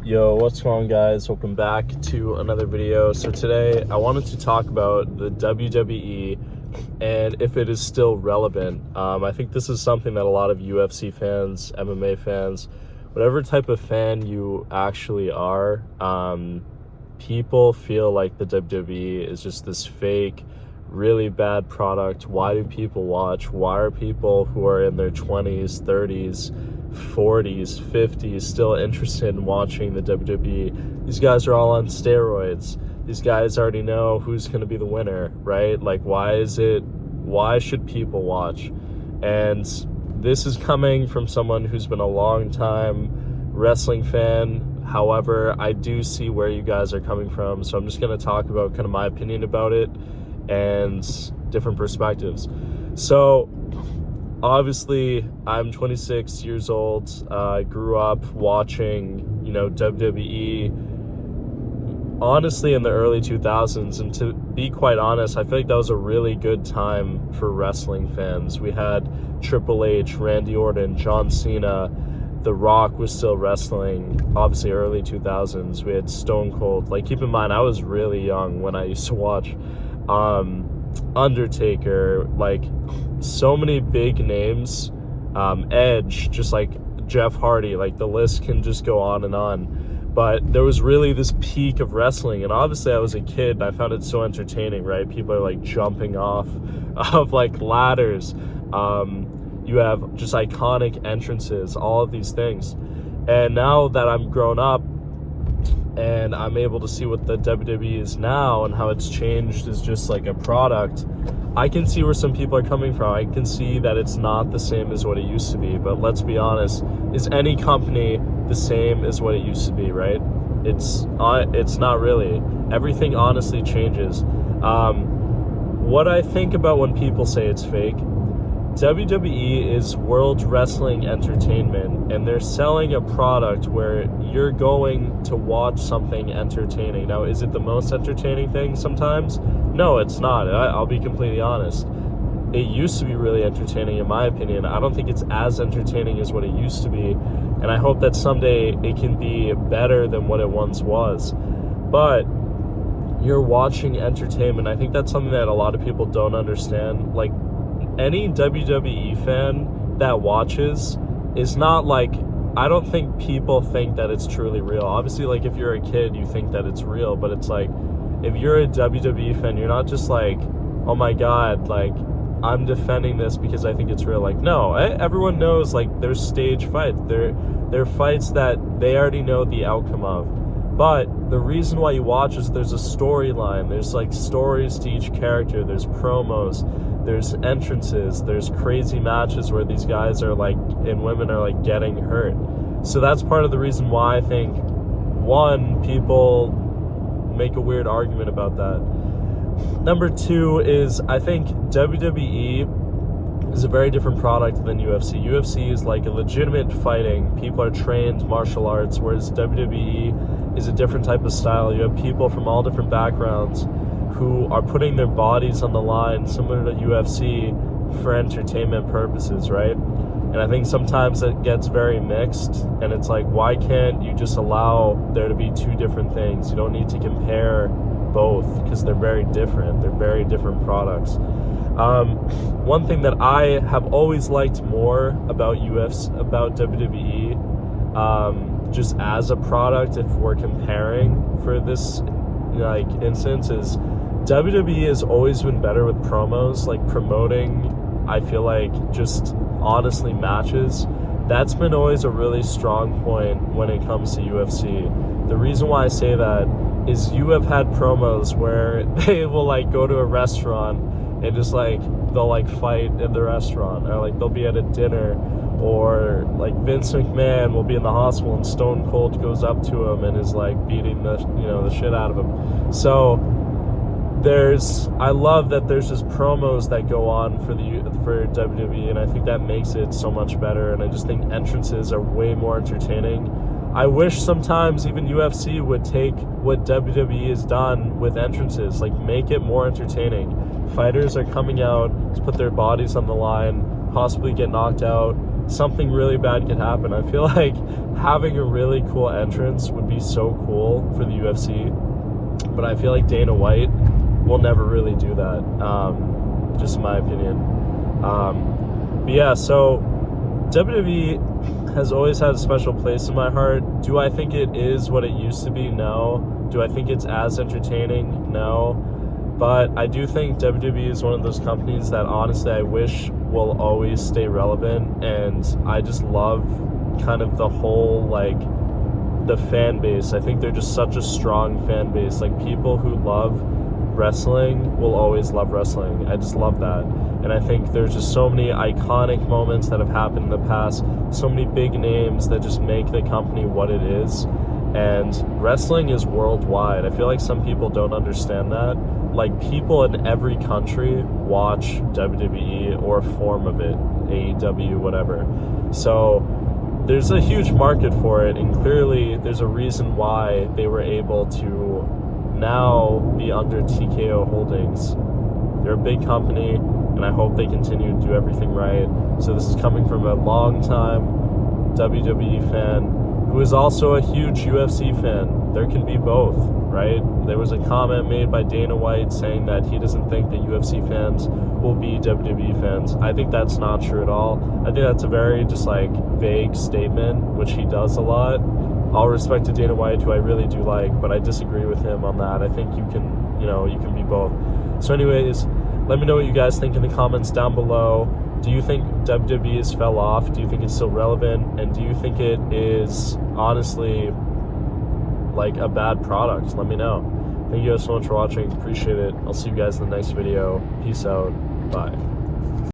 Yo, what's going on, guys? Welcome back to another video. So today I wanted to talk about the WWE and if it is still relevant. I think this is something that a lot of UFC fans, MMA fans, whatever type of fan you actually are, people feel like the WWE is just this fake, really bad product. Why do people watch? Why are people who are in their 20s, 30s, 40s, 50s still interested in watching the WWE? These guys are all on steroids. These guys already know who's going to be the winner, right? Like, why should people watch? And this is coming from someone who's been a long time wrestling fan. However, I do see where you guys are coming from, so I'm just going to talk about kind of my opinion about it and different perspectives. So obviously, I'm 26 years old. I grew up watching, WWE, honestly, in the early 2000s. And to be quite honest, I feel like that was a really good time for wrestling fans. We had Triple H, Randy Orton, John Cena. The Rock was still wrestling, obviously early 2000s. We had Stone Cold. Like, keep in mind, I was really young when I used to watch Undertaker, like so many big names, Edge, just like Jeff Hardy, like the list can just go on and on. But there was really this peak of wrestling, and obviously I was a kid and I found it so entertaining, right? People are like jumping off of like ladders. You have just iconic entrances, all of these things. And now that I'm grown up and I'm able to see what the WWE is now and how it's changed as just like a product, I can see where some people are coming from. I can see that it's not the same as what it used to be. But let's be honest, is any company the same as what it used to be, right? It's not really. Everything honestly changes. What I think about when people say it's fake, WWE is World Wrestling Entertainment, and they're selling a product where you're going to watch something entertaining. Now, is it the most entertaining thing sometimes? No, it's not. I'll be completely honest. It used to be really entertaining, in my opinion. I don't think it's as entertaining as what it used to be, and I hope that someday it can be better than what it once was. But you're watching entertainment. I think that's something that a lot of people don't understand. Like, any WWE fan that watches is not like, I don't think people think that it's truly real. Obviously, like, if you're a kid, you think that it's real, but it's like, if you're a WWE fan, you're not just like, oh my God, like, I'm defending this because I think it's real. Like, no, everyone knows, like, there's stage fights. They're fights that they already know the outcome of. But the reason why you watch is there's a storyline. There's like stories to each character. There's promos. There's entrances. There's crazy matches where these guys are like, and women are like getting hurt. So that's part of the reason why I think, one, people make a weird argument about that. Number two is, I think WWE is a very different product than UFC. UFC is like a legitimate fighting. People are trained martial arts, whereas WWE is a different type of style. You have people from all different backgrounds who are putting their bodies on the line, similar to UFC, for entertainment purposes, right? And I think sometimes it gets very mixed, and it's like, why can't you just allow there to be two different things? You don't need to compare both because they're very different. They're very different products. One thing that I have always liked more about WWE, just as a product, if we're comparing for this like instance, is WWE has always been better with promos, like promoting, I feel like, just honestly matches. That's been always a really strong point when it comes to UFC. The reason why I say that is you have had promos where they will like go to a restaurant and just like they'll like fight in the restaurant, or like they'll be at a dinner, or like Vince McMahon will be in the hospital and Stone Cold goes up to him and is like beating the shit out of him. So I love that there's just promos that go on for WWE, and I think that makes it so much better. And I just think entrances are way more entertaining. I wish sometimes even UFC would take what WWE has done with entrances, like make it more entertaining. Fighters are coming out to put their bodies on the line, possibly get knocked out, something really bad could happen. I feel like having a really cool entrance would be so cool for the UFC, but I feel like Dana White will never really do that, just in my opinion. But yeah, so WWE has always had a special place in my heart. Do I think it is what it used to be? No. Do I think it's as entertaining? No. But I do think WWE is one of those companies that honestly I wish will always stay relevant, and I just love kind of the whole, like, the fan base. I think they're just such a strong fan base. Like, people who love wrestling will always love wrestling. I just love that. And I think there's just so many iconic moments that have happened in the past, so many big names that just make the company what it is. And wrestling is worldwide. I feel like some people don't understand that. Like, people in every country watch WWE or a form of it, AEW, whatever. So there's a huge market for it, and clearly there's a reason why they were able to now be under TKO Holdings. They're a big company, and I hope they continue to do everything right. So this is coming from a long-time WWE fan who is also a huge UFC fan. There can be both, right? There was a comment made by Dana White saying that he doesn't think that UFC fans will be WWE fans. I think that's not true at all. I think that's a very just like vague statement, which he does a lot. All respect to Dana White, who I really do like, but I disagree with him on that. I think you can be both. So anyways, let me know what you guys think in the comments down below. Do you think WWE has fell off? Do you think it's still relevant? And do you think it is honestly like a bad product? Let me know. Thank you guys so much for watching. Appreciate it. I'll see you guys in the next video. Peace out. Bye.